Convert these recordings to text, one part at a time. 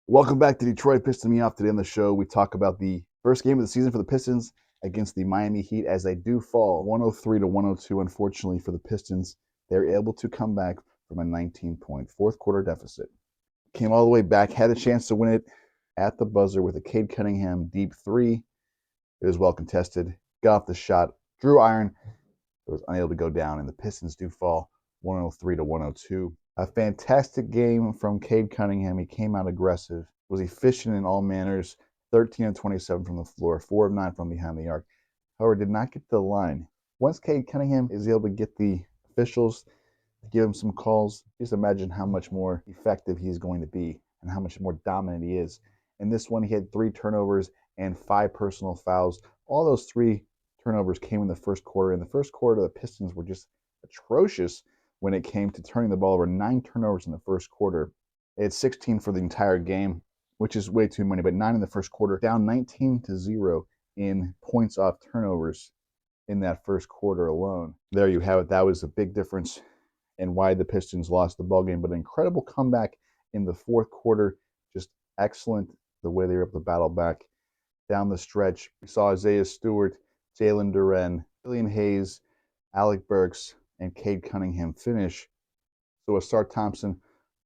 Welcome back to Detroit Piston Me Off. Today on the show, we talk about the first game of the season for the Pistons against the Miami Heat as they do fall 103 to 102. Unfortunately for the Pistons, they're able to come back from a 19-point fourth quarter deficit. Came all the way back, had a chance to win it at the buzzer with a Cade Cunningham deep three. It was well contested. Got off the shot, drew iron, but was unable to go down, and the Pistons do fall 103 to 102. A fantastic game from Cade Cunningham. He came out aggressive, was efficient in all manners, 13 of 27 from the floor, 4 of 9 from behind the arc. However, did not get to the line. Once Cade Cunningham is able to get the officials to give him some calls, just imagine how much more effective he's going to be and how much more dominant he is. In this one, he had 3 turnovers and 5 personal fouls. All those 3 turnovers came in the first quarter. In the first quarter, the Pistons were just atrocious when it came to turning the ball over. 9 turnovers in the first quarter. They had 16 for the entire game, which is way too many, but 9 in the first quarter, down 19 to 0 in points off turnovers in that first quarter alone. There you have it. That was a big difference in why the Pistons lost the ball game, but an incredible comeback in the fourth quarter. Just excellent the way they were able to battle back down the stretch. We saw Isaiah Stewart, Jalen Duren, Killian Hayes, Alec Burks, and Cade Cunningham finish. So Asar Thompson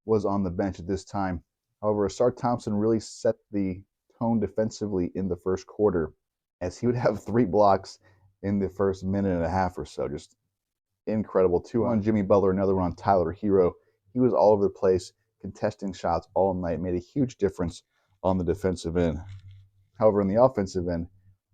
was on the bench at this time. However, Asar Thompson really set the tone defensively in the first quarter, as he would have 3 blocks in the first minute and a half or so. Just incredible. 2 on Jimmy Butler, another one on Tyler Hero. He was all over the place, contesting shots all night, made a huge difference on the defensive end. However, on the offensive end,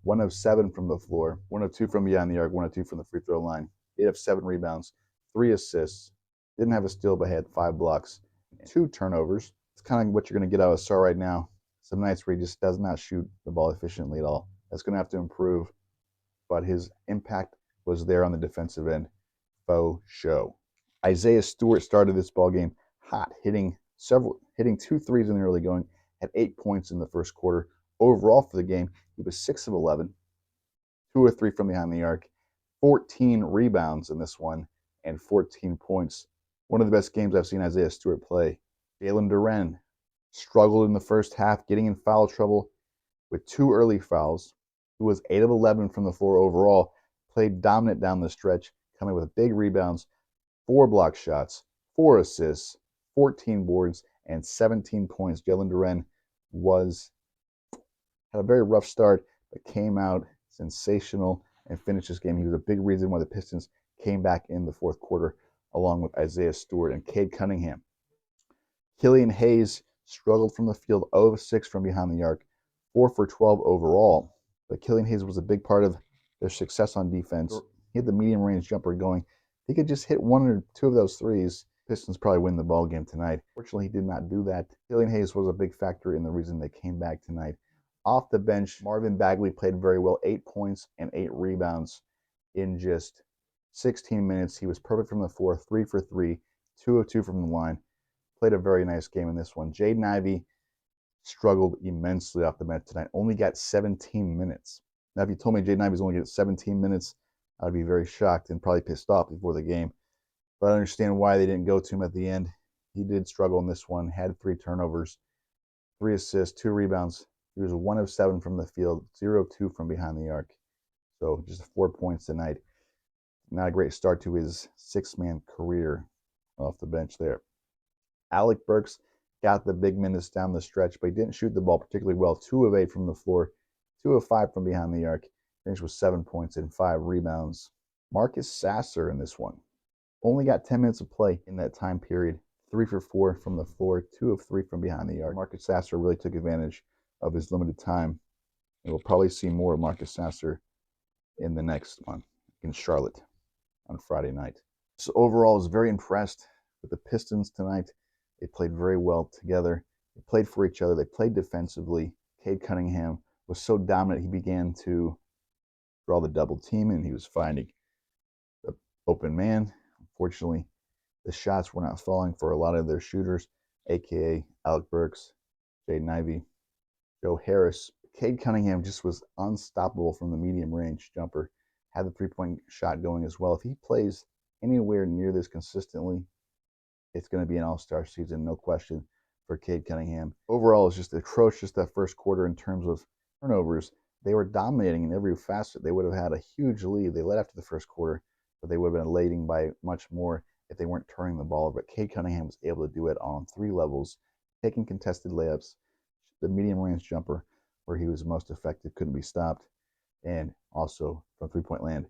1 of 7 from the floor, 1 of 2 from beyond the arc, 1 of 2 from the free throw line, 8 of 7 rebounds, 3 assists, didn't have a steal but had 5 blocks, 2 turnovers. It's kind of what you're going to get out of Sar right now. Some nights where he just does not shoot the ball efficiently at all. That's going to have to improve, but his impact was there on the defensive end. Faux show. Isaiah Stewart started this ball game hot, hitting 2 threes in the early going, had 8 points in the first quarter. Overall for the game, he was 6 of 11, 2 of 3 from behind the arc, 14 rebounds in this one, and 14 points. One of the best games I've seen Isaiah Stewart play. Jalen Duren struggled in the first half, getting in foul trouble with 2 early fouls. He was 8 of 11 from the floor overall, played dominant down the stretch, coming with big rebounds, 4 block shots, 4 assists, 14 boards, and 17 points. Jalen Duren had a very rough start, but came out sensational and finished this game. He was a big reason why the Pistons came back in the fourth quarter, along with Isaiah Stewart and Cade Cunningham. Killian Hayes struggled from the field, 0 of 6 from behind the arc, 4 for 12 overall. But Killian Hayes was a big part of their success on defense. He had the medium range jumper going. If he could just hit 1 or 2 of those threes, Pistons probably win the ball game tonight. Fortunately, he did not do that. Killian Hayes was a big factor in the reason they came back tonight. Off the bench, Marvin Bagley played very well, 8 points and 8 rebounds in just 16 minutes. He was perfect from the floor, 3 for 3, 2 of 2 from the line. Played a very nice game in this one. Jaden Ivey struggled immensely off the bench tonight, only got 17 minutes. Now, if you told me Jaden Ivey's only getting 17 minutes, I'd be very shocked and probably pissed off before the game. But I understand why they didn't go to him at the end. He did struggle in this one, had 3 turnovers, 3 assists, 2 rebounds. He was 1 of 7 from the field, 0 of 2 from behind the arc. So just 4 points tonight. Not a great start to his 6-man career off the bench there. Alec Burks got the big minutes down the stretch, but he didn't shoot the ball particularly well. 2 of 8 from the floor, 2 of 5 from behind the arc. Finished with 7 points and 5 rebounds. Marcus Sasser in this one only got 10 minutes of play in that time period. 3 for 4 from the floor, 2 of 3 from behind the arc. Marcus Sasser really took advantage of his limited time. And we'll probably see more of Marcus Sasser in the next one in Charlotte on Friday night. So overall, I was very impressed with the Pistons tonight. They played very well together. They played for each other. They played defensively. Cade Cunningham was so dominant, he began to draw the double team, and he was finding the open man. Unfortunately, the shots were not falling for a lot of their shooters, a.k.a. Alec Burks, Jaden Ivey, Joe Harris. Cade Cunningham just was unstoppable from the medium range jumper. Had the 3-point shot going as well. If he plays anywhere near this consistently, it's going to be an all-star season, no question. for Cade Cunningham. Overall, it's just atrocious that first quarter in terms of turnovers. They were dominating in every facet. They would have had a huge lead. They led after the first quarter, but they would have been leading by much more if they weren't turning the ball over. But Cade Cunningham was able to do it on 3 levels, taking contested layups, the medium range jumper, where he was most effective, couldn't be stopped, and also from 3-point land,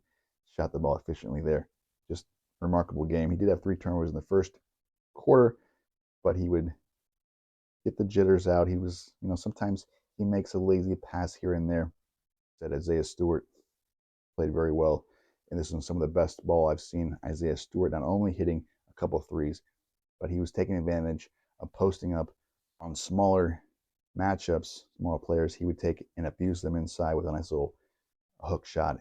shot the ball efficiently there. Just remarkable game. He did have 3 turnovers in the first quarter, but he would get the jitters out. He was, sometimes he makes a lazy pass here and there. That Isaiah Stewart played very well, and this is some of the best ball I've seen Isaiah Stewart, not only hitting a couple of threes, but he was taking advantage of posting up on smaller matchups, smaller players. He would take and abuse them inside with a nice little hook shot.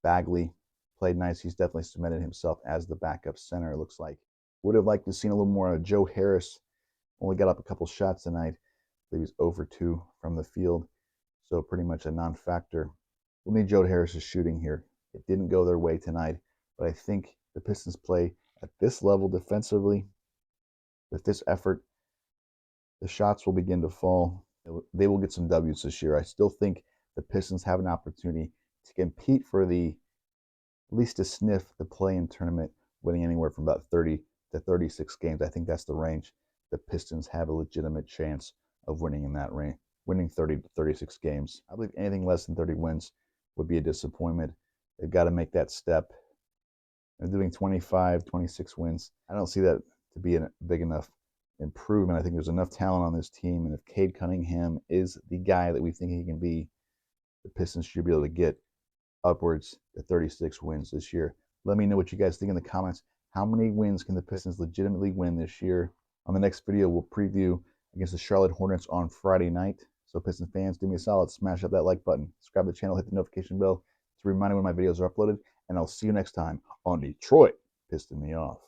Bagley played nice. He's definitely cemented himself as the backup center, it looks like. Would have liked to have seen a little more of Joe Harris. Only got up a couple shots tonight. He was 0 for 2 from the field, so pretty much a non-factor. We'll need Joe Harris's shooting here. It didn't go their way tonight, but I think the Pistons play at this level defensively. With this effort, the shots will begin to fall. They will get some W's this year. I still think the Pistons have an opportunity to compete for at least to sniff the play-in tournament, winning anywhere from about 30 to 36 games. I think that's the range the Pistons have a legitimate chance of winning in that range, winning 30 to 36 games. I believe anything less than 30 wins would be a disappointment. They've got to make that step. They're doing 25, 26 wins. I don't see that to be a big enough improvement. I think there's enough talent on this team, and if Cade Cunningham is the guy that we think he can be, the Pistons should be able to get upwards to 36 wins this year. Let me know what you guys think in the comments. How many wins can the Pistons legitimately win this year? On the next video, we'll preview against the Charlotte Hornets on Friday night. So Pistons fans, do me a solid, smash up that like button, subscribe to the channel, hit the notification bell to remind you when my videos are uploaded, and I'll see you next time on Detroit Piston Me Off.